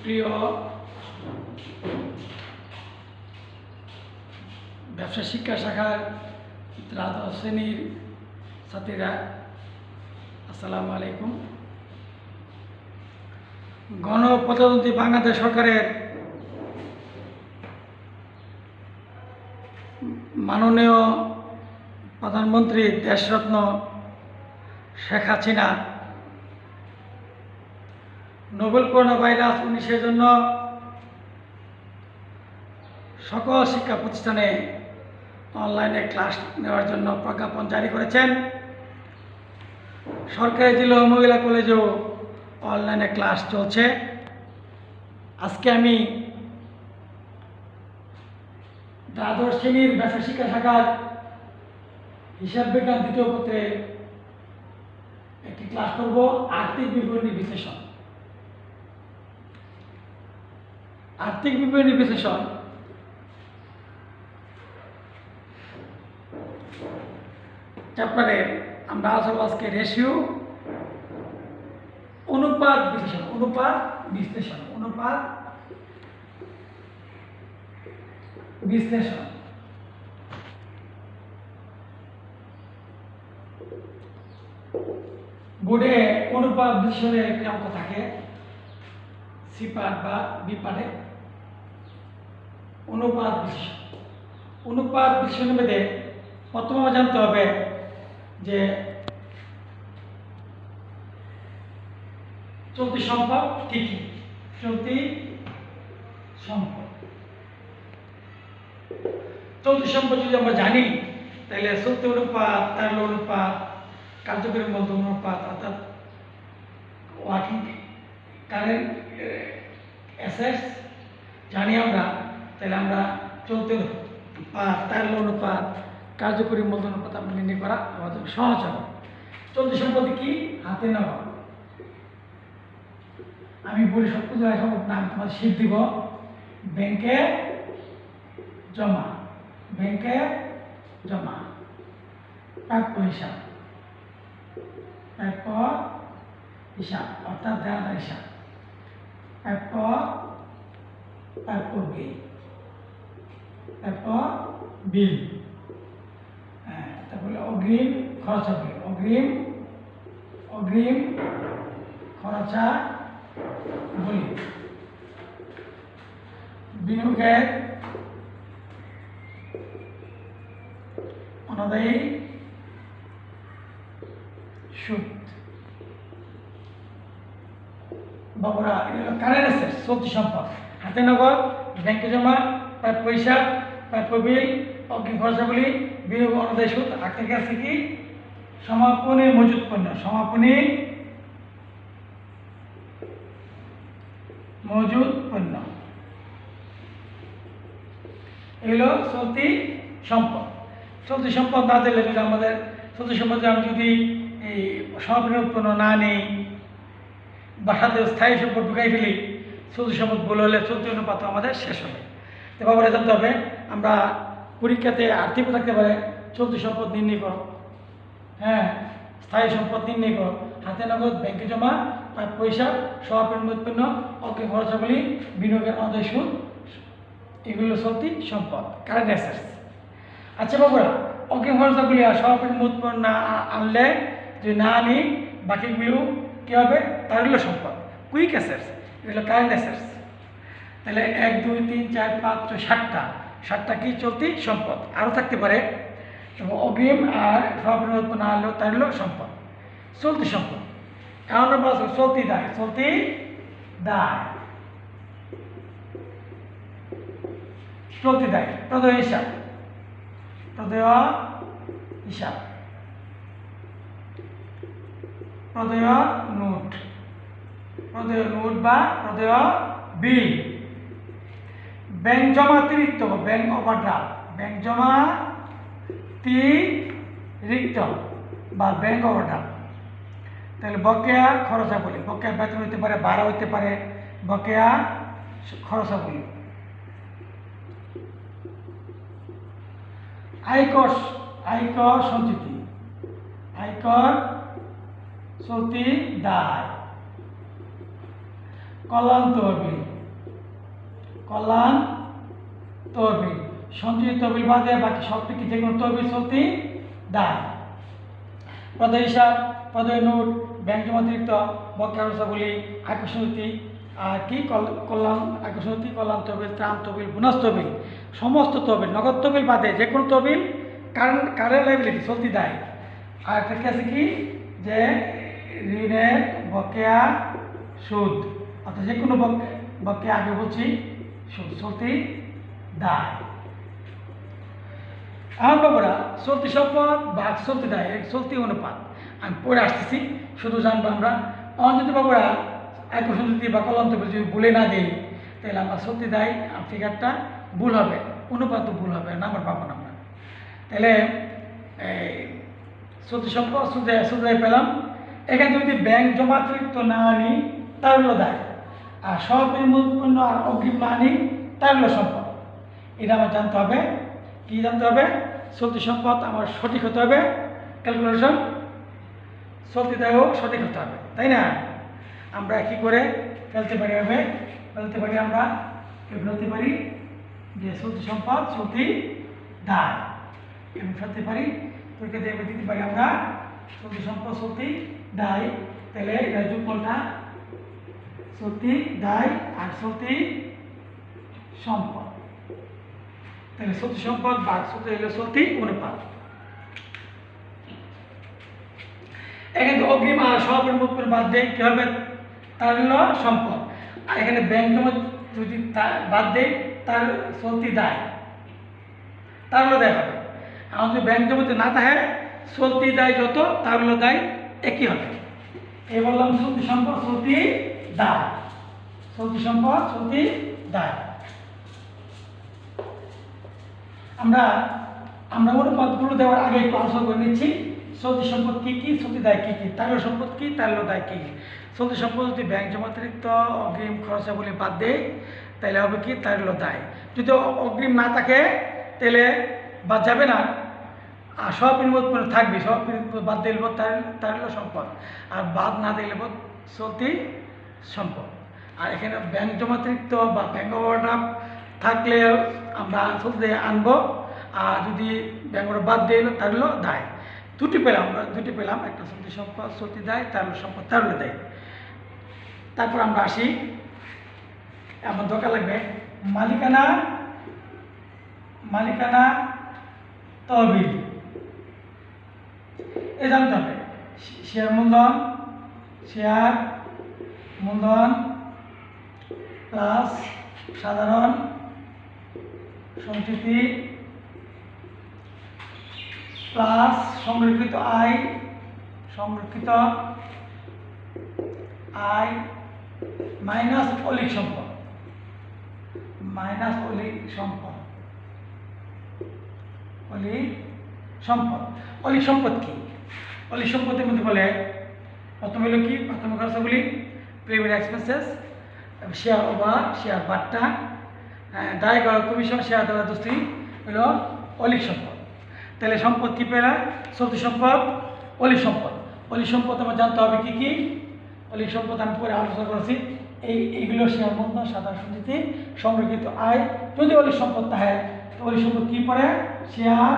প্রিয় ব্যবসা শিক্ষা শাখার দ্বাদশ শ্রেণীর ছাত্রীরা, আসসালামু আলাইকুম। গণপ্রজাতন্ত্রী বাংলাদেশ সরকারের মাননীয় প্রধানমন্ত্রী দেশরত্ন Sheikh Hasina novel corona virus 19-এর জন্য সকল শিক্ষা প্রতিষ্ঠানে অনলাইনে ক্লাস নেওয়ার জন্য প্রজ্ঞাপন জারি করেছেন। সরকারি জিলা ও মহিলা কলেজেও অনলাইনে ক্লাস চলছে। আজকে আমি দ্বাদশ শ্রেণীর ব্যবসা শিক্ষা শাখার হিসাব বিজ্ঞান দ্বিতীয় পত্রে একটি ক্লাস করব, আর্থিক বিবরণী বিশ্লেষণ। আর্থিক বিবরণী বিশ্লেষণ চ্যাপ্টারে আমরা আসবো আজকে রেশিও, অনুপাত বিশ্লেষণ। বোর্ডে অনুপাত বিশ্লেষণের একটি অঙ্ক থাকে, সি পার্ট বা বি পার্টে। অনুপাত বিশ্লেষণের মধ্যে প্রথমে আমরা জানতে হবে যে চলতি সম্পদ কি কি। চলতি সম্পদ যদি আমরা জানি, তাহলে চলতি অনুপাত, তারল্য অনুপাত, কার্যকরী মূলধন অনুপাত, অর্থাৎ ওয়ার্কিং কারেন্ট অ্যাসেটস জানি আমরা, তাহলে আমরা চলতি অনুপাত, তারল্য অনুপাত, কার্যকরী মূলধন অনুপাত আমরা নির্ণয় করা আমাদের সহজ হবে। চলতি সম্পদ কি? হাতে নেওয়া। আমি বলি সব কিছু নাম তোমাদের শীত দিব। ব্যাংকে জমা, প্রাপ্য হিসাব, অর্থাৎ দেনাদার হিসাব, প্রাপ্য বিল, তারপরে অগ্রিম খরচাবলী, বিনিয়োগের অনাদায়ী সুদ। বাবুরা, এগুলো কারেন্ট অ্যাসেটস, চলতি সম্পদ। হাতে নগদ, ব্যাংকে জমা, প্রাপ্য হিসাব, প্রাপ্য বিল, অগ্রিম খরচাবলী, বিনিয়োগ অনাদায়ী সুদ। আগে আছে কি? সমাপনী মজুত পণ্য, এগুলো চলতি সম্পদ। চলতি সম্পদ না দিলে, যদি আমাদের চলতি সম্পদে আমি যদি এই সমাপনী উৎপন্ন না নেই বা সাথে স্থায়ী সম্পদ ঢুকাই ফেলি, চলতি সম্পদ ভুল হলে চলতি অনুপাত আমাদের শেষ হবে। তো বাবারা জানতে হবে, আমরা পরীক্ষাতে আর্থিক থাকতে পারে চলতি সম্পদ নির্ণয় করো, স্থায়ী সম্পদ নির্ণয় করো, হাতে নগদ, ব্যাংকে জমা, প্রাপ্য হিসাব, সমাপনী উৎপন্ন, অগ্রিম খরচাবলী, বিনিয়োগের অনাদায়ী সুদ, এগুলো চলতি সম্পদ, কারেন্ট অ্যাসেটস। আচ্ছা বাবুরা, অগ্রিম খরচাবলী আর সমাপনী উৎপন্ন না আনলে, যদি না আনি, বাকিগুলো কী হবে? তারল্য সম্পদ, কুইক অ্যাসেটস, এগুলো কারেন্ট অ্যাসেটস। তাহলে 1, 2, 3, 4, 5, 6, 7টা কি? চলতি সম্পদ। আরও থাকতে পারে অগ্রিম আর সমাপনী উৎপন্ন আনলেও তারল্য সম্পদ, চলতি সম্পদ। এখন আমরা চলতি দায়, প্রদেয় হিসাব, প্রদেয় নোট বা প্রদেয় বিল। ব্যাংক জমাতিরিক্ত, ব্যাংক ওভারড্রাফট, তাহলে বকেয়া খরচাবলী, বকেয়া বেতন হইতে পারে, ভাড়া হইতে পারে, বকেয়া খরচাবলী। আয়কর সঞ্চিতি, চলতি দায়। কল্যাণ তহবিল, কল্যাণ তহবিল। সঞ্চয়ী তহবিল বাদে বাকি সবটি কি যে কোনো তহবিল চলতি দায়। প্রদায় হিসাব, প্রদায় নোট, ব্যাংক জমাতিরিক্ত বকেয়া খরচাগুলি, আকর্ষণীতি আর কি কল্যাণ আকর্ষণীতি, কল্যাণ তহবিল, ত্রাণ তহবিল, বোনাস তহবিল, সমস্ত তহবিল, নগদ তহবিল বাদে যে কোনো তহবিল কারেন্ট লাইবিলিটি চলতি দায়। আর একটা কি আছে কি যে ঋণের বকেয়া সুদ, অর্থাৎ যে কোনো বকেয়া আগে বলছি সুদ চলতি দায়। আমার বাবুরা চলতি সম্পদ ভাগ চলতি দায় চলতি অনুপাত আমি পড়ে আসতেছি, শুধু জানবো আমরা। যদি বাবুরা আকর্ষণীতি বা কল্যাণ তহবিল যদি বলে না দিই তাহলে আমরা চলতি দায় ফিগারটা ভুল হবে, অনুপাত ভুল হবে, নাম্বার পাবো না আমরা। তাহলে চলতি সম্পদ সুদায় পেলাম। এখানে যদি ব্যাংক জমাতিরিক্ত না আনি তার হলো দায়, আর সহপরিপূর্ণ আর অগ্রিম না আনি তার হলো সম্পদ। এটা আমার জানতে হবে। কি জানতে হবে? চলতি সম্পদ আমার সঠিক হতে হবে, ক্যালকুলেশন চলতি দায়ও সঠিক হতে হবে, তাই না? আমরা কি করে ফেলতে পারি আমরা ফেলতে পারি যে চলতি সম্পদ চলতি দায় এবং ফেলতে পারি পরীক্ষা দিতে পারি আমরা চলতি সম্পদ চলতি দায়। তাহলে এটা যোগফলটা চলতি দায় আর চলতি সম্পদ। তাহলে চলতি সম্পদ ভাগ চলতি অনুপাত। এখানে অগ্রিম আর সহপরিপূর্ণ বাদ দেয় কি হবে? তার হলো সম্পদ। আর এখানে ব্যাংক জমা যদি বাদ দেয় তার চলতি দায়, তার হলো দায় হবে। আর যদি ব্যাংক জমাতে না থাকে চলতি দায় যত তার হলো দায় একই হবে। এই বললাম চলতি সম্পদ চলতি দায়, চলতি সম্পদ চলতি দায়। আমরা অনুপাতগুলো দেওয়ার আগে একটু আলোচনা করে নিচ্ছি। চলতি সম্পদ কী কী, চলতি দায় কী কী, তার সম্পদ কী, তার দায় কী। চলতি সম্পদ যদি ব্যাংক জমাতিরিক্ত অগ্রিম খরচাগুলি বাদ দেয় তাহলে হবে কি? তার দায়। যদি অগ্রিম না থাকে তাহলে বাদ যাবে না, আর সব বিনিময় থাকবে, সব বাদ দিলে তার হলো সম্পদ, আর বাদ না দিলে চলতি সম্পদ। আর এখানে ব্যাংক জমাতিরিক্ত বা ব্যাংক ওভারড্রাফট থাকলে আমরা চলতি আনবো, আর যদি ব্যাংক বাদ দিয়ে তার হলো দায়। দুটি পেলাম, একটা চলতি সম্পদ চলতি দায়, তার হলো সম্পদ, তার হলো দায়। তারপর আমরা আসি, আমার দরকার লাগবে মালিকানা তহবিল। এ জানতে হবে শেয়ার মূলধন প্লাস সাধারণ সঞ্চিতি প্লাস সংরক্ষিত আয় মাইনাস অলিক সম্পদ। অলিক সম্পদ কি? অলিক সম্পদের মধ্যে বলে প্রথম হলো কি? প্রাথমিক খরচাগুলি, প্রিমিয়াম এক্সপেন্সেস, শেয়ার বাট্টা, দায় কমিশন, শেয়ার দ্বারা দোস্তি হলো অলিক সম্পদ। তাহলে সম্পদ কি পেলা? চলতি সম্পদ, অলিক সম্পদ আমার জানতে হবে কি কি। অলিক সম্পদ আমি পরে আলোচনা করেছি। এইগুলো শেয়ার মূলধন, সাধারণ সঞ্চিতি, সংরক্ষিত আয়। যদি অলিক সম্পদ থাকে অলিক সম্পদ কি পড়ে? শেয়ার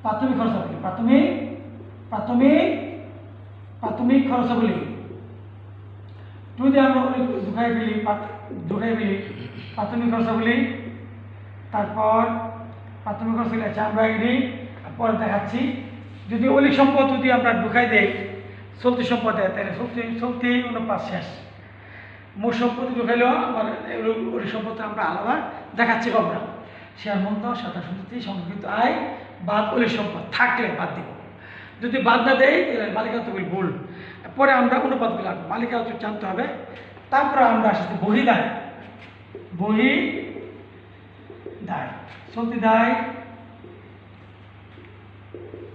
প্রাথমিক খরচাগুলি, প্রাথমিক খরচাগুলি। যদি আমরা ঢুকাই ফেলি প্রাথমিক খরচাগুলি, তারপর প্রাথমিক খরচাগুলি আছে আমরা এটি পরে দেখাচ্ছি। যদি অলিক সম্পদ যদি আমরা ঢুকাই দেই চলতি সম্পদে তাহলে চলতি অনুপাত শেষ। মোট সম্পত্তি ঢুকাইলেও আমার অলিক সম্পদ আমরা আলাদা দেখাচ্ছি। আমরা শেয়ার মূলধন, সাধারণ সঞ্চিতি, সংরক্ষিত আয় বাদ অলিক সম্পদ থাকলে বাদ দিব। যদি বাদ না দেয় তাহলে মালিকানা তহবিল ভুল। পরে আমরা অনুপাতগুলো মালিকানা জানতে হবে। তারপরে আমরা আসছি বহি দায়, চলতি দায়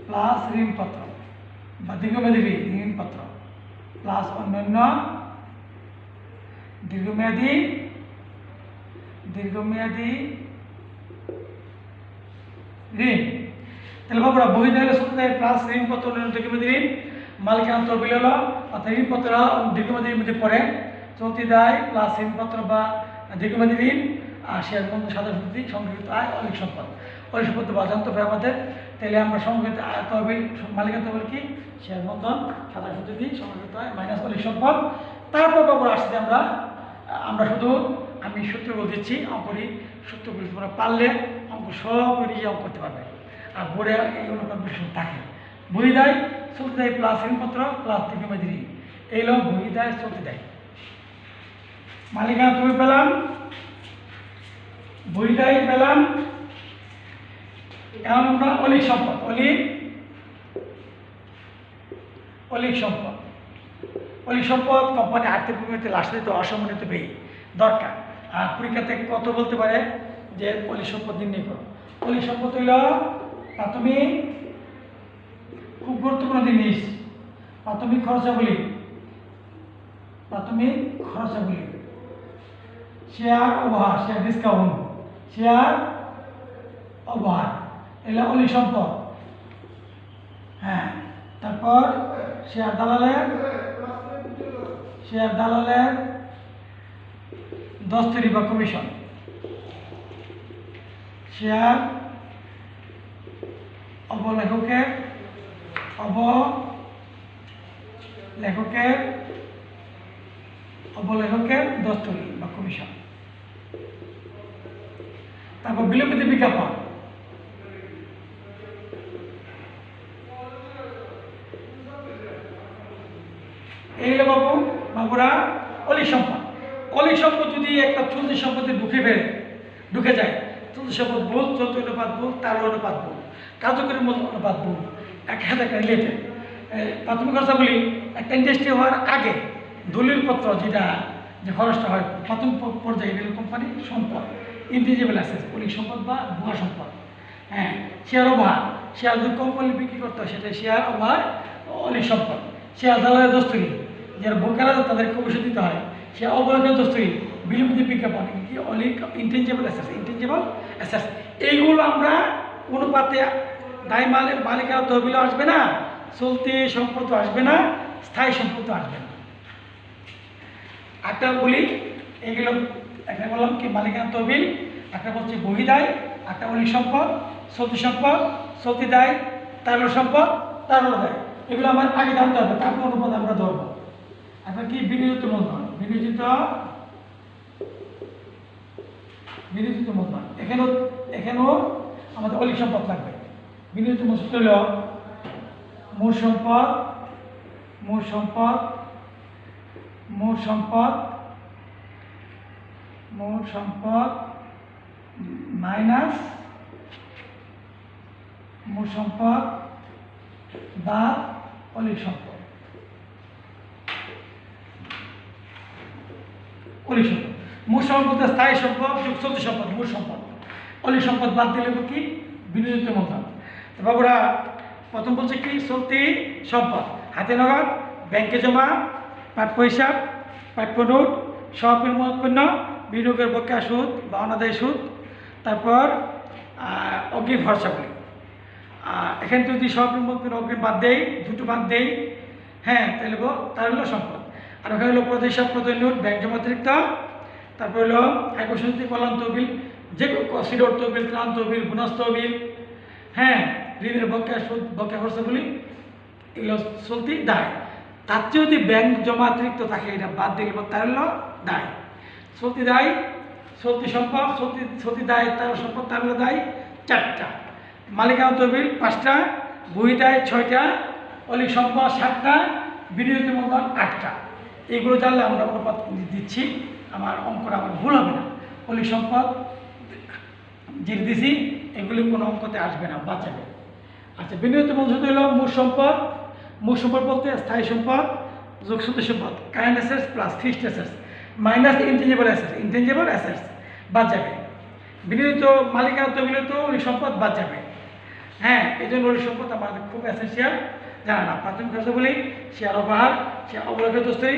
প্লাস ঋণপত্র বা দীর্ঘমেয়াদী ঋণপত্র প্লাস অন্যান্য দীর্ঘমেয়াদী ঋণ। তাহলে বাবুরা বহি দায় চলতি দায় প্লাস ঋণপত্র অন্যান্য দীর্ঘমেয়াদী ঋণ, মালিকানা তহবিল হলো অর্থাৎ ঋণপত্র দীর্ঘমেয়াদী মধ্যে পড়ে। চলতি দায় প্লাস ঋণপত্র বা দীর্ঘমেয়াদী ঋণ আর শেয়ার বন্ধ সাধারণ সম্পত্তি সংগৃহীত আয় অলিক সম্পদ। অলিক সম্পদ বাজান্ত হবে আমাদের, তাহলে আমরা সংগৃহীত আয় তহবিল মালিকানা তহবিল কি শেয়ার বন্ধন সাধারণ সম্পত্তি সংগৃহীত আয় মাইনাস অলিক সম্পদ। তারপর বাবু আসছে আমরা শুধু আমি সূত্রগুলো দিচ্ছি, অঙ্করি সূত্রগুলো তোমরা পারলে অঙ্ক সব নিজে অঙ্ক করতে পারবে। আর বোর্ডে এই অনুপাত বিষয় থাকে বই দেয় চলতে দেয় প্লাস ঋণপত্র প্লাস দীর্ঘমেয়াদী ঋণ, এই হলো বই দেয় চলতে দেয়। মালিকানা তহবিল পেলাম, বই দেয় পেলাম। এখন আমরা অলিক সম্পদ, অলিক সম্পদ কোম্পানি আর্থিক প্রগতিতে লাস্টে তো অসম্মানিত ব্যয় দরকার। আর পরীক্ষাতে কত বলতে পারে যে অলিক সম্পদ নির্ণয় করো। অলিক সম্পদ হইল প্রাথমিক, খুব গুরুত্বপূর্ণ জিনিস, প্রাথমিক খরচাগুলি, শেয়ার অবহার, শেয়ার ডিসকাউন্ট, শেয়ার অবহার এগুলো অলিক সম্পদ। হ্যাঁ, তারপর শেয়ার দালালের দস্তরি বা কমিশন, শেয়ার অবলেখকের দস্তরি বা কমিশন। তারপর বিলম্বিত বিজ্ঞাপন, এই হলো বাবুরা অলিক সম্পদ। অলিক সম্পদ যদি একটা চলতি সম্পত্তি ঢুকে যায়, চলতি সম্পদ বল, চলতি অনুপাত বল, তার অনুপাত বল, কার্যকরী মূল অনুপাত বল, এক সাথে একটা রিলেটেড। প্রাথমিক খরচাগুলি একটা ইন্ডাস্ট্রি হওয়ার আগে দলিলপত্র যেটা যে খরচটা হয় প্রথম পর্যায়ে রেল কোম্পানি সম্পদ, ইনটেনজিবল অ্যাসেট অলিক সম্পদ বা ভুয়া সম্পদ। হ্যাঁ, শেয়ার ওভার, শেয়ার যদি কোম্পানি বিক্রি করতে হয় সেটা শেয়ার ওভার অলিক সম্পদ। শেয়ার দালালের দস্তরি, যারা বোকারা তাদেরকে অবশ্যই দিতে হয়, শেয়ার অবলেখকের দস্তরি, বিলম্বিত বিজ্ঞাপন কি অলিক ইনটেনজিবল অ্যাসেটস। এইগুলো আমরা অনুপাতে দায় মালিকানা তহবিল আসবে না, চলতি সম্পদ আসবে না, স্থায়ী সম্পদ আসবে না। একটা বলি এইগুলো, একটা বললাম কি মালিকানা তহবিল, একটা বলছি বহিদায়, একটা অলিক সম্পদ, চলতি সম্পদ, চলতি দায়, তারল সম্পদ, তারল দায়। এগুলো আমার আগে জানতে হবে, তারপর অনুপাত আমরা ধরবো। আপনার কি বিনিয়োজিত মূলধন, বিনিয়োজিত মূলধন, এখানেও আমাদের অলিক সম্পদ লাগবে। বিনিয়োজিত মূলধন হল মূল সম্পদ মাইনাস মূল সম্পদ বা অলিক সম্পদ। মূল সম্পদ স্থায়ী সম্পদ যোগ চলতি সম্পদ, মূল সম্পদ। অলিক সম্পদ বাদ দিলে কি বিনিয়োজিত মূলধন। বাবুরা প্রথম বলছে কি চলতি সম্পদ, হাতে নগদ, ব্যাংকে জমা, প্রাপ্য হিসাব, প্রাপ্য নোট, সহপরিমাণ পণ্য, বিনিয়োগের বকেয়া সুদ বা অনাদায়ী সুদ, তারপর অগ্রিম খরচাগুলি। এখানে যদি সহপরিমাণ অগ্রিম বাদ দেই, দুটো বাদ দেই, হ্যাঁ তাহলে তার হলো সম্পদ। আর ওখানে হলো প্রতি হিসাব, প্রতি নোট, ব্যাংক জমা অতিরিক্ত, তারপর হলো একশন্তি কল্যাণ তহবিল, যে সিডর তহবিল, ত্রাণ তহবিল, বোনাস তহবিল, হ্যাঁ ঋণের বকেয়া সুদ, বকেয়া খরচাগুলি, এগুলো চলতি দায়। তার চেয়ে যদি ব্যাংক জমা অতিরিক্ত থাকে এটা বাদ দিলে তার হলো দায়। চলতি দায়, চলতি সম্পদ, চলতি দায়, তার সম্পদ, তার হলো দায় 4টা, মালিকানা তহবিল 5টা, বহি দায় 6টা, অলিক সম্পদ 7টা, বিনিয়োজিত মূলধন 8টা। এইগুলো জানলে আমরা অনুপাত দিচ্ছি, আমার অঙ্কটা আমার ভুল হবে না। অলিক সম্পদ যেটা দিছি এগুলি কোনো অঙ্কতে আসবে না, বাঁচাবে। আচ্ছা, বিনিয়োজিত মূলধন হলো মূল সম্পদ বলতে স্থায়ী সম্পদ যোগ চলতি সম্পদ, current assets plus fixed assets minus intangible assets বাদ যাবে। বিনিয়োজিত মালিকানা তহবিল তো অলিক সম্পদ বাদ যাবে। হ্যাঁ, এই জন্য অলিক সম্পদ আমাদের খুব এসেন্সিয়াল জানা না। প্রাথমিক খরচা বলি শেয়ার ওভার, শেয়ার অবলেখকের দস্তরি,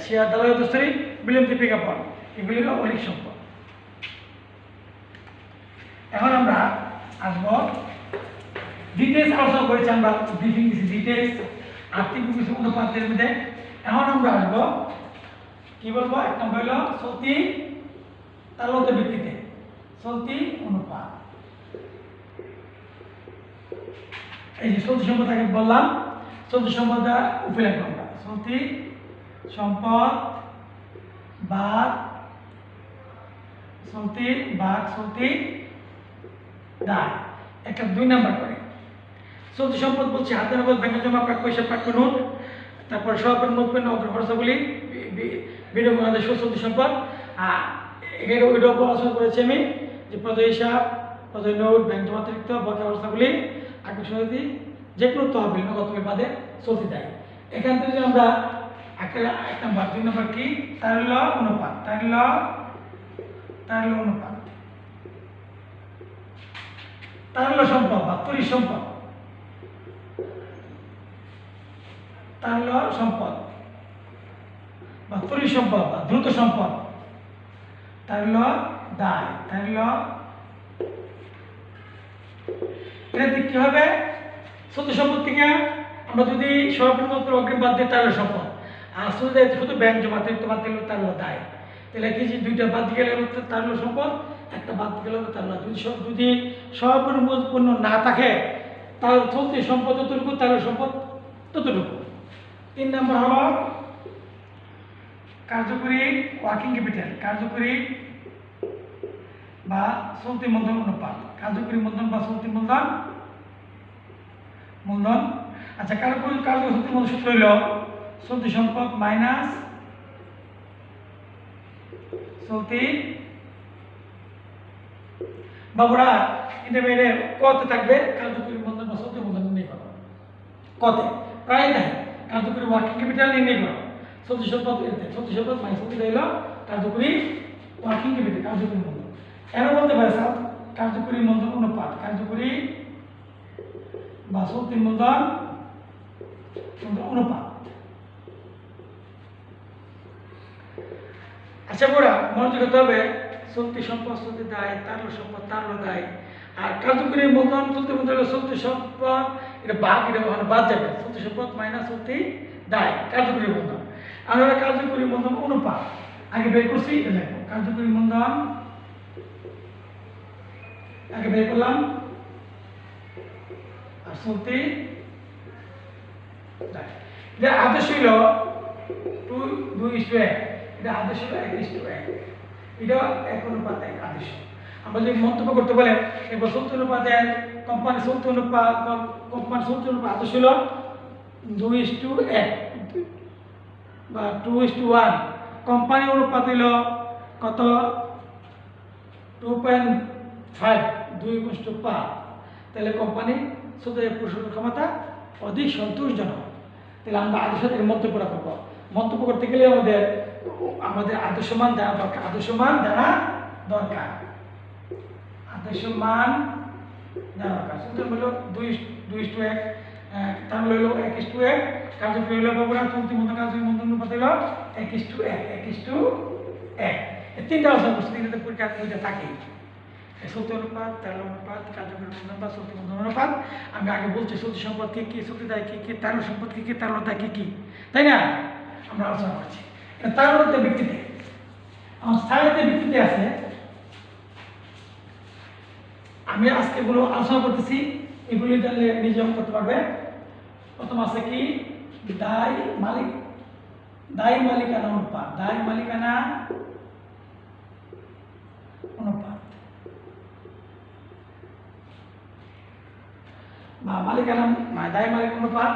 শেয়ার দালালের দস্তরি, বিলম্বিত বিজ্ঞাপন, এগুলি হলো অলিক সম্পদ। এখন আমরা আসবো ডিটেলস আলোচনা করেছি, আমরা ব্রিফিং দিচ্ছি ডিটেলস আর্থিক কিছু অনুপাতের মধ্যে। এখন আমরা আসবো কি বলবো, 1 নম্বর হলো চলতি তারল্যতার ভিত্তিতে চলতি অনুপাত। এই যে চলতি সম্পদ আগে বললাম, চলতি সম্পদটা উপরে লিখবো আমরা, চলতি সম্পদ ভাগ চলতি দায়। একটা 2 নাম্বার করে চলতি সম্পদ বলছি হাতে নগদ, ব্যাংকে জমা, প্রাক পয়সা, প্রাপ্য নোট, তারপর সহায়ক নোটপণ্য, অগ্রখরচাবলী, বিনিয়োগ আদেশ, চলতি সম্পদ। আর ওইটা আলোচনা করেছি আমি যে প্রদেয় হিসাব, প্রদেয় নোট, ব্যাংক জমা অতিরিক্ত, বকেয়া খরচাগুলি, আকর্ষণী, যে কোনো তহবিল নগদ তহবিল বাদে চলতি দায়। এখান থেকে আমরা এক নাম্বার 2 নাম্বার কি তারল্য অনুপাত, তারল্য অনুপাত, তারল্য সম্পদ বা তড়িৎ সম্পদ, তারল্য সম্পদ বা তড়িৎ সম্পদ বা দ্রুত সম্পদ, তারল্য দায়, তারল্য। এটা দিক কি হবে? চলতি সম্পদ থেকে আমরা যদি সর্বনিম্ন অগ্রিম বাদ দিই তারল্য সম্পদ, আর শুধু ব্যাংক জমা অতিরিক্ত বাদ দিলে তারল্য দায়। তাহলে কি যে 2টা বাদ দিয়ে গেলে তারল্য সম্পদ, একটা বাদ দিয়ে গেলে তারল্য। যদি সর্বনিম্ন পণ্য না থাকে তার চলতি সম্পদ যতটুকু, তারল্য সম্পদ ততটুকু। 3 নাম্বার হলো কার্যকরী ওয়ার্কিং ক্যাপিটাল, কার্যকরী বা চলতি মূলধন অনুপাত, কার্যকরী মূলধন বা চলতি মূলধন। আচ্ছা, কার্যকরী চলতি মূলধন সূত্র হইল চলতি সম্পদ মাইনাস চলতি। বাবুরা ইন্টারমিডিয়েটে কতে থাকবে কার্যকরী মূলধন বা চলতি মূলধন নির্ণয় করো, কতে প্রায় দেয় কার্যকরী ওয়ার্কিং ক্যাপিটাল নির্ণয় করো, চলতি সম্পদ মাইনাস চলতি হইল কার্যকরী ওয়ার্কিং ক্যাপিটাল, কার্যকরী মূলধন। এরা বলতে পারে স্যার কার্যকরী মূলধন অনুপাত, কার্যকরী বা চলতি মূলধন অনুপাত। আচ্ছা বড়া মনোযোগ হতে হবে, চলতি সম্পদ চলতি দায়, তারল্য সম্পদ তারল্য দায়। আর কার্যকরী মূলধন চলতি মূলধন চলতি সম্পদ, এটা বাদ, এটা বাদ যাবে, চলতি সম্পদ মাইনাস চলতি দায়, কার্যকরী মূলধন। আমরা কার্যকরী মূলধন অনুপাত আগে বের করছি, এটা দেখো কার্যকরী মূলধন আগে বের করলাম, আর চলতি দায়। এটা আদেশ হইল 2:1, এটা আদেশ হলো 1:1, এটা 1 অনুপাত 1 আদেশ। আমরা যদি মন্তব্য করতে বলে এবার চলতি অনুপাত 1, কোম্পানি চলতি অনুপাত, আদেশ হলো 2:1 বা 2:1। কোম্পানি অনুপাত হইল কত? 2.5, 2:5। তাহলে কোম্পানি শুধু পরিশোধ ক্ষমতা অধিক সন্তোষজনক। তাহলে আমরা আদেশের থেকে মন্তব্যটা করবো। মন্তব্য করতে গেলে আমাদের আদর্শমান জানা দরকার, আদর্শমান জানা দরকার। সুতরাং হলো 2:1, তার হইল 1:1, কার্যকরী হইল বাবুরা চলতি মূলধন কার্যকরী মূলধন অনুপাত হইল 1:1। এই 3টা আলোচনা করছি, 3টাতে পরীক্ষা 2টা থাকে, চলতি অনুপাত, তারল্য অনুপাত, কার্যকরী মূলধন বা চলতি মূলধন অনুপাত। আমি আগে বলছি চলতি সম্পদ কি কি, চলতি দায় কি কি, তারল্য সম্পদ কি কি, তারল্য দায় কি কি, তাই না? আমরা আলোচনা করছি তারল্যতার ভিত্তিতে। আমার স্থায়িত্বের ভিত্তিতে আছে, আমি আজকে এগুলো আলোচনা করতেছি, এগুলি জানলে নিজে করতে পারবে। প্রথম আছে কি দায় মালিকানা অনুপাত, দায় মালিকানা অনুপাত বা দায় মালিকানা অনুপাত।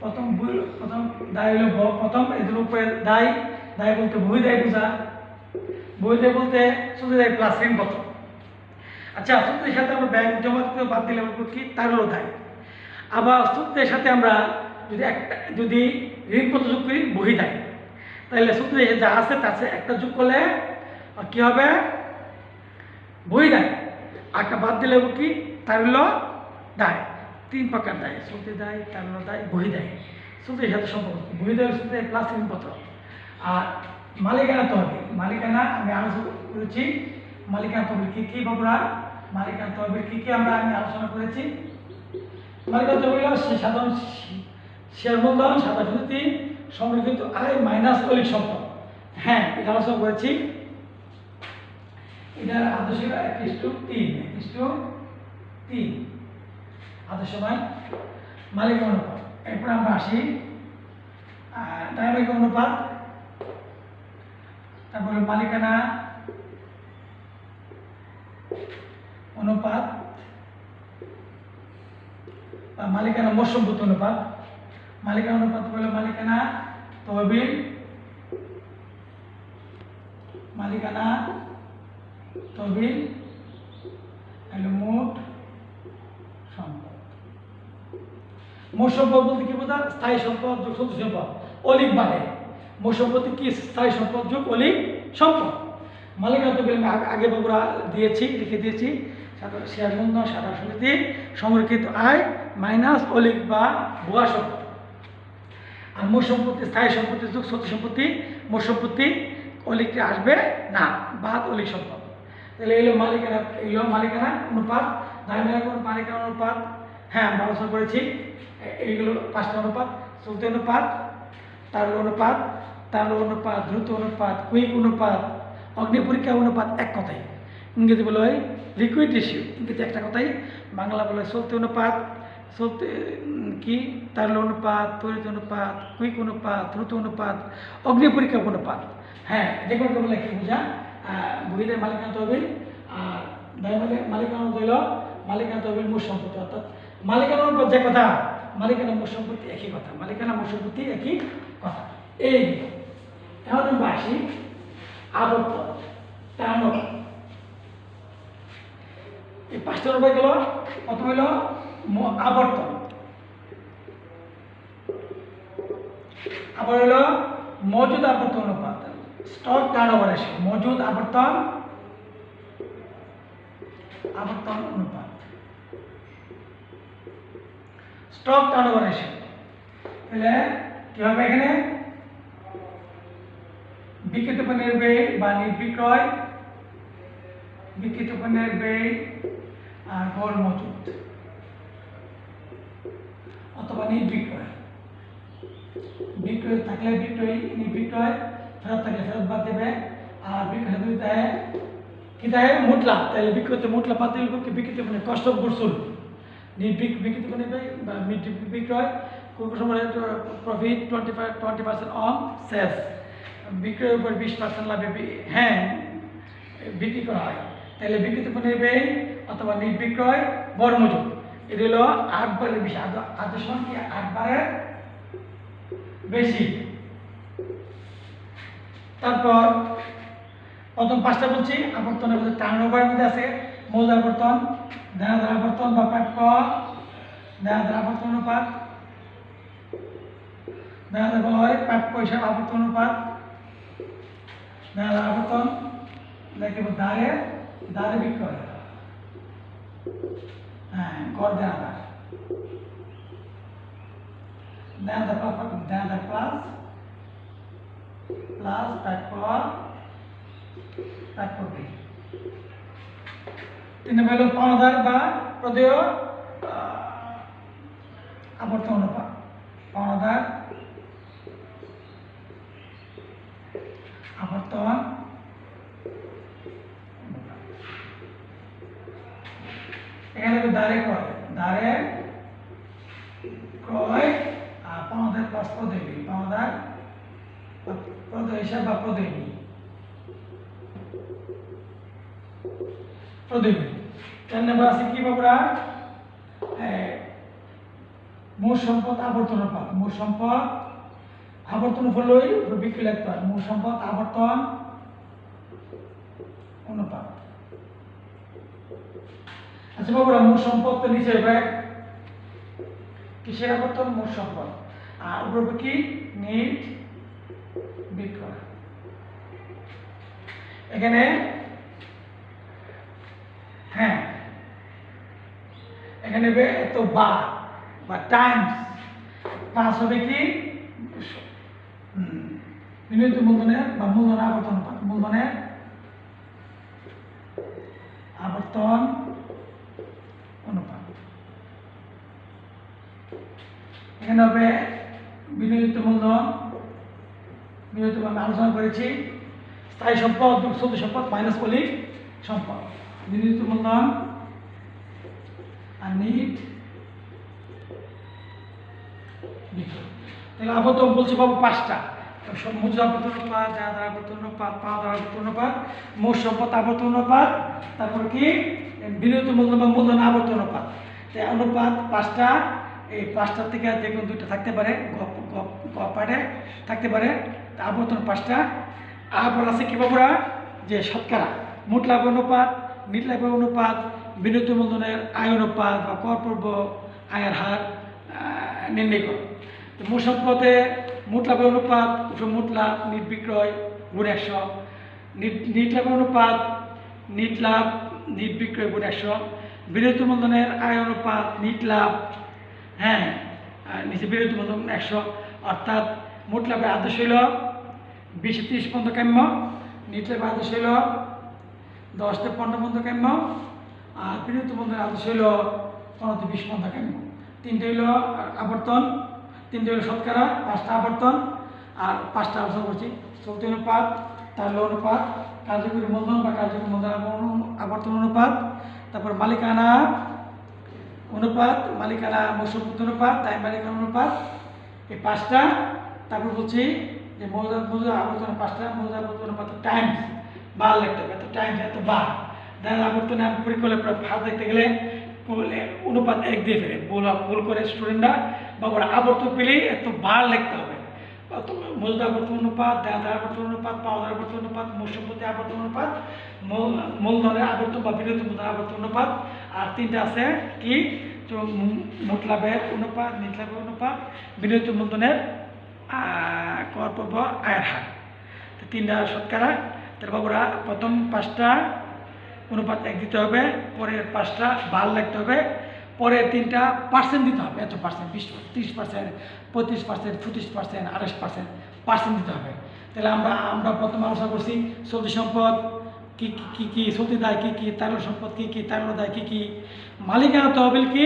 প্রথম দায় হলো প্রথম, এদের উপরে দায় বলতে বহি দায় বোঝা, বহি দায় বলতে শুধু দায় প্লাস ঋণপত্র। আচ্ছা, চুক্তির সাথে আমরা ব্যাংক জমা দিতে বাদ দিলে কি তারল্য দায়। আবার চুক্তির সাথে আমরা যদি ঋণপত্র যোগ করি বহি দায়, তাহলে চুক্তির যা আছে তার সাথে একটা যোগ করলে কি হবে? বহি দায়। একটা বাদ দিলে কি তারল্য দায়। 3 প্রকার দায়, চলতি দায়, তারল্য দায়, বহি দায়। চুক্তির সাথে সম্পর্ক বহি দায় চুক্তি প্লাস ঋণপত্র। আর মালিকানা তহবিল, মালিকানা আমি আলোচনা করেছি, মালিকানা তহবিল কি কি বাবুরা? মালিকানা তহবিল কি কি আমি আলোচনা করেছি। মালিকানা তহবিল সাধারণ শেয়ার মূলধন, সাধারণ সংরক্ষিত আয় মাইনাস অলিক সম্পদ। হ্যাঁ, এটা আলোচনা করেছি। এটার আদর্শ 1:3 আদর্শ নয় মালিকানা অনুপাত। এরপর আমরা আসি ধারাবাহিক অনুপাত, তারপরে মালিকানা অনুপাত বা মালিকানা মোট সম্পত্তি অনুপাত। মালিকানা অনুপাত হলো মালিকানা তহবিল, মালিকানা তহবিল হলো মোট সম্পদ। মোট সম্পদ বলতে কি বোঝা? স্থায়ী সম্পদ যোগ সঞ্চয় সম্পদ, অলিক বাড়ে। মোট সম্পত্তি কি? স্থায়ী সম্পদ যোগ অলিক সম্পদ। মালিকানা তহবিল আমি আগে বাবুরা দিয়েছি, লিখে দিয়েছি। শেয়ার মূলধন, সাধারণ সমিতি, সংরক্ষিত আয় মাইনাস অলিক বা ভুয়া সম্পদ। আর মোট সম্পত্তি স্থায়ী সম্পত্তি যোগ সঞ্চয় সম্পত্তি, মোট সম্পত্তি অলিকটি আসবে না, বাদ অলিক সম্পদ। তাহলে এলো মালিকানা অনুপাত, মালিকানা অনুপাত। হ্যাঁ, আমরা আলোচনা করেছি এইগুলো 5টা অনুপাত: চলতি অনুপাত, তারল্য অনুপাত, দ্রুত অনুপাত, কুইক অনুপাত, অগ্নি পরীক্ষা অনুপাত। এক কথায় ইংরেজি বলা হয় লিকুইড রেশিও, ইংরেজি একটা কথাই, বাংলা বলা হয় চলতি অনুপাত, তারল্য অনুপাত, ত্বরিত অনুপাত, কুইক অনুপাত, দ্রুত অনুপাত, অগ্নি পরীক্ষা অনুপাত। হ্যাঁ, যে কোনো বলে কি বোঝা? বহিদের মালিকানা তহবিল আর মালিকানা হইল মালিকানা তহবিল মোট সম্পত্তি, অর্থাৎ মালিকানা অনুপাত যে কথা, মালিকানা মোট সম্পত্তি একই কথা, মালিকানা মোট সম্পত্তি একই কথা। এই এখন আমরা আসি আবর্তন, টার্নওভার। এই 5টা অনুপাত গেল। প্রথম হইল আবর্তন, আবার হলো মজুদ আবর্তন অনুপাত, স্টক টার্নওভার রেশিও। মজুদ আবর্তন অনুপাত, স্টক টার্নওভার রেশিও। তাহলে কি হবে এখানে? বিক্রিত পণ্যের ব্যয় বা নির্বিক্রয়, বিক্রিত পণ্যের ব্যয় আর গড় মজুদ অথবা নির্বিক্রয়। বিক্রয় থাকলে বিক্রয়, নির্বিক্রয়, ফেরত থাকলে ফেরত বাদ দেবে। আর বিক্রয় কি দেয়? মোট লাভ। তাহলে বিক্রয়তে মোট লাভ বাদ দিলে বিক্রিত পণ্যের কষ্ট অফ গুডস সোল্ড, বিক্রিত পণ্যের ব্যয় বা বিক্রয়, কোন সময় প্রফিট 20% অন সেলস, বিক্রয়ের উপর 20% লাভে হ্যাঁ বিক্রি করা হয়। তাহলে বিক্রিত পণ্যের ব্যয় অথবা নির্বিক্রয় গড় মজুদ, এটা হলো 8 বারের বেশি। আদর্শ কি 8 বারের বেশি। তারপর প্রথম 5টা বলছি আবর্তনের মধ্যে, টার্নওভারের মধ্যে আছে মূল আবর্তন, দেনাদার আবর্তন বা প্রাপ্য, দেনাদার আবর্তন অনুপাত, দেনাদার বলা হয় প্রাপ্য হিসাবে আবর্তন অনুপাত, দেনাদার আবর্তন দেখব দারে বিক্রয়, হ্যাঁ গড় দেনাদার, দেনাদার প্লাস প্রাপ্য 3 নম্বর হলো পাওনাদার বা প্রদেয় আবর্তন অনুপাত, পাওনাদার আবর্তন অনুপাত। এখানে দারে ক্রয় আর পাওনাদার প্লাস প্রদেয়, পাওনাদার প্রদেয় হিসাব বা প্রদেয়। 4 নম্বর আছে কি বাবুরা? মোট সম্পদ আবর্তন অনুপাত। মোট সম্পদ আবর্তন হলেই বিক্রি লিখতে হয়। মোট সম্পদ আবর্তন অনুপাত। আচ্ছা বাবুরা, মোট সম্পদ তো নিচে হবে কিসের আবর্তন? মোট সম্পদ। আর উপরে কি? নিট বিক্রয়। এখানে হ্যাঁ এখানে এত বা টাইমস প্লাস হবে কি বিনিয়োগ মূলধনের বা মূলধন আবর্তন অনুপাত, মূলধনের আবর্তন অনুপাত। এখানে হবে বিনিয়োজিত মূলধন, বিনিয়োজিত আমি আলোচনা করেছি, স্থায়ী সম্পদ চলতি সম্পদ মাইনাস অলিক সম্পদ, বিনিয়োজিত মূলধন আর নিট বিক্রয়। তাহলে আবর্তন বলছি বাবু 5টা, মজুদ আবর্তন অনুপাত, জাহাজ আবর্তন অনুপাত, পাওয়া আবর্তন অনুপাত, মোট সম্পদ আবর্তন অনুপাত, তারপর কি বিনিয়োজিত মূলধন বা মূলধন আবর্তন অনুপাত। তাই অনুপাত 5টা, এই 5টার থেকে যে কোনো 2টা থাকতে পারে, পারে থাকতে পারে। আবর্তন 5টা। আবার আছে কি বাবুরা, যে শতকরা মোট লাভ অনুপাত, নিট লাভের অনুপাত, বিনিয়োজিত মূলধনের আয় অনুপাত বা করপূর্ব আয়ের হার নির্ণয় করো। মোট সম্পদে মোট লাভের অনুপাত, মোট লাভ নিট বিক্রয় গুণ 100, নিট লাভের অনুপাত, নিট লাভ নিট বিক্রয় গুণ 100, বিনিয়োজিত মূলধনের আয় অনুপাত, নিট লাভ, হ্যাঁ নিচে বিনিয়োজিত মূলধন 100। অর্থাৎ মোট লাভের আদর্শ হইল 20-30 পর্যন্ত কাম্য, নিট লাভের আদর্শ হইল 10-15 পর্যন্ত কাম্য, আর বিনিয়োজিত মূলধনের আদর্শ হইল 15-20 পর্যন্ত কাম্য। 3টে হইল আবর্তন, 3টে হইল শতকরা, 5টা আবর্তন আর 5টা আলোচনা করছি। চলতি অনুপাত, তারল্য অনুপাত, কার্যকরী মূলধন বা কার্যকরী মূলধন আবর্তন অনুপাত, তারপর মালিকানা অনুপাত, মালিকানা মোট সম্পত্তি অনুপাত, তাই মালিকানা অনুপাত, এই 5টা। তারপর বলছি যে মৌজা আবর্তন 5টা, মৌজা আবর্তন অনুপাত টাইমস বার লিখতে হবে, এত টাইমস এত বার। দেখা আবর্তনে আমি পরীক্ষা ভাগ দেখতে গেলে অনুপাত 1 দিয়ে ফেলে ভুল করে স্টুডেন্টরা, বা ওরা আবর্তন পেলেই এত বার লিখতে হবে। মজুদ আবর্তন অনুপাত, দেয়াদার আবর্তন অনুপাত, পাওয়ার আবর্তন অনুপাত, মোট সম্পত্তি আবর্তন অনুপাত, মূলধনের আবর্তন বা বিনিয়োজিত মূলধনের আবর্তন অনুপাত। আর 3টা আছে কি, মোট লাভের অনুপাত, নিট লাভের অনুপাত, বিনিয়োজিত মূলধনের করপূর্ব আয়ের হার। 3টা শতকরা। তার বাবুরা প্রথম 5টা অনুপাত 1 দিতে হবে, পরের 5টা বার লিখতে হবে, পরের 3টা পার্সেন্ট দিতে হবে, এত পার্সেন্ট, 20%, 30%, 35%, 28% পার্সেন্ট দিতে হবে। তাহলে আমরা প্রথমে আলোচনা করছি চলতি সম্পদ কি কি কি, চলতি দায় কি কি, তারল্য সম্পদ কি কি, তারল্য দায় কি কি, মালিকানা তহবিল কি,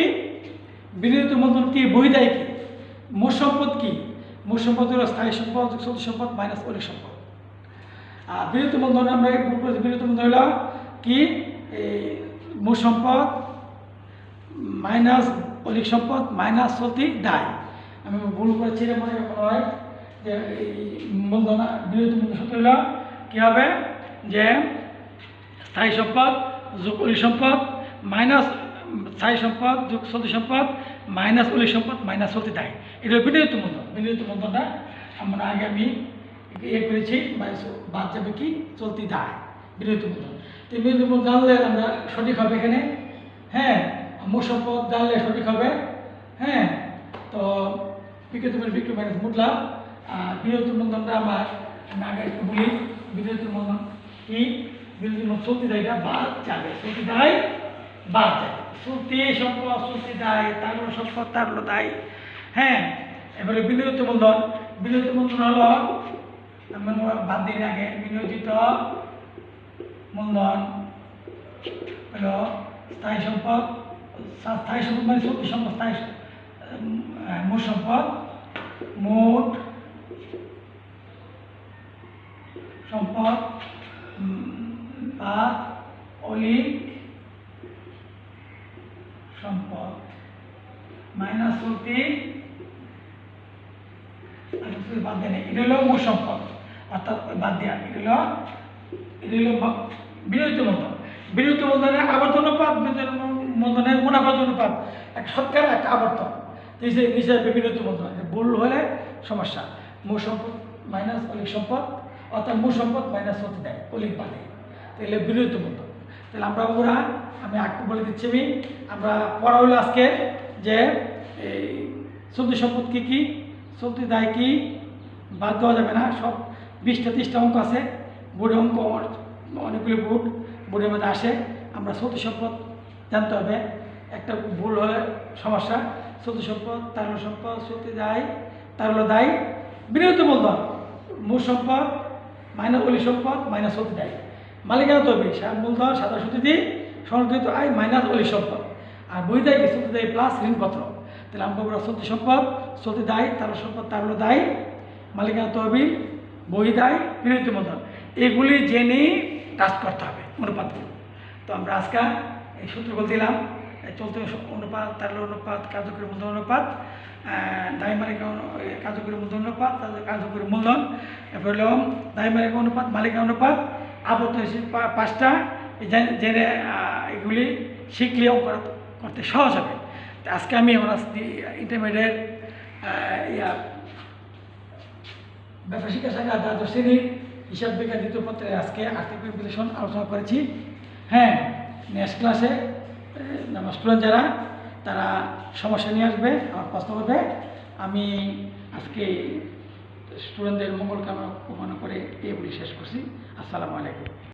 বিনিয়োজিত মূলধন কি, বহিদায় কি, মোট সম্পদ কি, মোট সম্পদ হলো স্থায়ী সম্পদ, চলতি সম্পদ মাইনাস অলিক সম্পদ। আর বিনিয়োজিত মূলধন আমরা বিনিয়োজিত মূলধন হলো কি, মোট সম্পদ মাইনাস অলিক সম্পদ মাইনাস চলতি দায়। আমি ভুল করেছি রে মনে হয় যে এই মূলধন বিনিয়োজিত মূলধন সূত্র হলো কী হবে, যে স্থায়ী সম্পদ যোগ অলিক সম্পদ মাইনাস স্থায়ী সম্পদ যোগ চলতি সম্পদ মাইনাস অলিক সম্পদ মাইনাস চলতি দায়। এটা হলো বিনিয়োজিত মূলধন। বিনিয়োজিত মূলধনটা আমরা আগে আমি করেছি, বাদ যাবে কি, চলতি দায়, বিনিয়োজিত মূলধন। তো বিনিয়োজিত মূলধন জানলে আমরা সঠিক হবে এখানে, হ্যাঁ মোট সম্পদ জানলে সঠিক হবে, হ্যাঁ। তো বিক্রিত বিক্রি মাইনাস মোট লাভ। আর বিনিয়োজিত মূলধনটা আমার আগে একটু বলি, বিনিয়োজিত মূলধন কি, বিনিয়োজিত মূলধন চলতি দায়টা বাদ যাবে, চলতি দায় বাদ যাবে, চলতি সম্পদ চলতি দায়, তারল্য সম্পদ তারল্য দায়, হ্যাঁ। এবারে বিনিয়োজিত মূলধন, বিনিয়োজিত মূলধন হলো আমরা বাদ দিন আগে, বিনিয়োজিত মূলধন হলো স্থায়ী সম্পদ, স্থায়ী সম্পদ মানে চলতি সম্পদ, স্থায়ী মোট সম্পদ, মোট সম্পদ বা অলিক সম্পদ মাইনাস চলতি বাদ দেয়, এটা হলো মোট সম্পদ, অর্থাৎ বাদ দেওয়া, এটা হলো বিনিয়োজিত মূলধন। বিনিয়োজিত মূলধনের আবর্তন অনুপাত, মূলধনের মুনাফা অনুপাত, একটা শতকরা একটা আবর্তন, হিসেবে বিনিয়োজিত মূলধন। ভুল হলে সমস্যা। মোট সম্পদ মাইনাস অলিক সম্পদ, অর্থাৎ মোট সম্পদ মাইনাস চলতি দায়, অলিক বাদে, তাহলে বিনিয়োজিত মূলধন। তাহলে আমরা বাবুরা আমি একটু বলে দিচ্ছি, আমরা পড়া হলো আজকে যে এই চলতি সম্পদ কী কী, চলতি দায় কি, বাদ দেওয়া যাবে না। সব 20-30টা অঙ্ক আছে, বোর্ডে অঙ্ক অনেকগুলি বোর্ডের মধ্যে আসে। আমরা চলতি সম্পদ জানতে হবে, একটা ভুল হলে সমস্যা। চলতি সম্পদ, তারল্য সম্পদ, চলতি দায়, তারল্য দায়, বিনিয়োজিত মূলধন, মোট সম্পদ মাইনাস অলিক সম্পদ মাইনাস চলতি দায়, মালিকানা তহবিল মূলধন সাদা সুতি সংরক্ষিত আয় মাইনাস অলিক সম্পদ, আর বহিদায় কি, চলতি দায় প্লাস ঋণপত্র। তাহলে আমরা চলতি সম্পদ, চলতি দায়, তারল্য সম্পদ, তারল্য দায়, মালিকানা তহবিল, বহিদায়, বিনিয়োজিত মূলধন, এগুলি জেনে কাজ করতে হবে অনুপাতগুলো। তো আমরা আজকে এই সূত্রগুলো দিলাম, চলতি অনুপাত, তারল অনুপাত, কার্যকরী মূলধন অনুপাত, দায় মালিকা কার্যকরী মূলধন অনুপাত, কার্যকরী মূলধন, এরপর হলো দায় মালিকা অনুপাত, মালিকা অনুপাত, আবদ্ধ হিসেবে 5টা জেনে এগুলি শিখলে অঙ্ক করতে সহজ হবে। তো আজকে আমি অনার্স ইন্টারমিডিয়েট ব্যবসা শিক্ষা শাখা দ্বাদশ শ্রেণীর হিসাব বিজ্ঞান দ্বিতীয় পত্রে আজকে আর্থিক বিশ্লেষণ আলোচনা করেছি। হ্যাঁ, নেক্সট ক্লাসে আমার স্টুডেন্ট যারা তারা সমস্যা নিয়ে আসবে, আমার প্রশ্ন করবে। আমি আজকে স্টুডেন্টদের মঙ্গল কামনা করে এই বলে শেষ করছি। আসসালামু আলাইকুম।